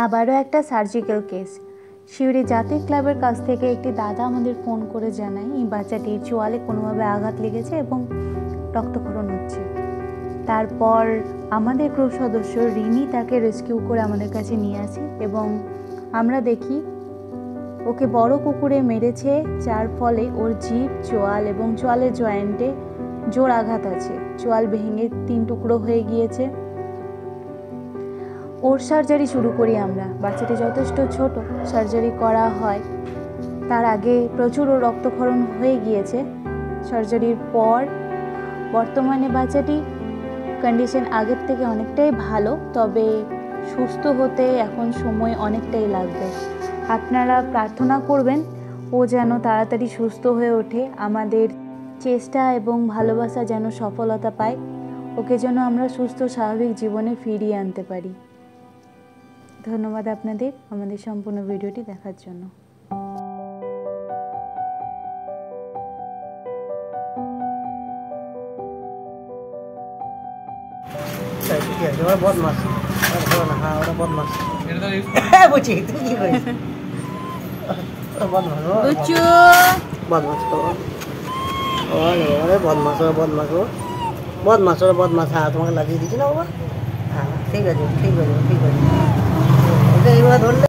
আবারও একটা surgical case. শিউরি জাতীয় ক্লাবের কাছ থেকে একটি দাদা আমাদের ফোন করে জানায় এই বাচ্চাটির চোয়ালে কোনোভাবে আঘাত লেগেছে এবং রক্তক্ষরণ হচ্ছে। তারপর আমাদের গ্রুপ সদস্য রিনি তাকে রেস্কিউ করে আমাদের কাছে নিয়ে আসে এবং আমরা দেখি ওকে বড় কুকুরে মেরেছে, যার ফলে ওর জিভ, চোয়াল এবং চোয়ালের জয়েন্টে জোর আঘাত আছে। চোয়াল ভেঙে 3 টুকরো হয়ে গিয়েছে। ওর সার্জারি শুরু করি আমরা। বাচ্চাটি যথেষ্ট ছোট, সার্জারি করা হয়। তার আগে প্রচুর রক্তক্ষরণ হয়ে গিয়েছে। সার্জারির পর বর্তমানে বাচ্চাটি কন্ডিশন আগের থেকে অনেকটাই ভালো, তবে সুস্থ হতে এখন সময় অনেকটাই লাগবে। আপনারা প্রার্থনা করবেন ও যেন তাড়াতাড়ি সুস্থ হয়ে ওঠে। আমাদের চেষ্টা এবং ভালোবাসা যেন সফলতা পায়। ওকে যেন আমরা সুস্থ স্বাভাবিক জীবনে ফিরিয়ে আনতে পারি। ধন্যবাদ আপনাদের আমাদের সম্পূর্ণ ভিডিওটি দেখার জন্য। বদমাস তোমাকে লাগিয়ে দিচ্ছি না বাবা। হ্যাঁ ঠিক আছে ঠিক আছে ঠিক আছে, এইভাবে ধরলে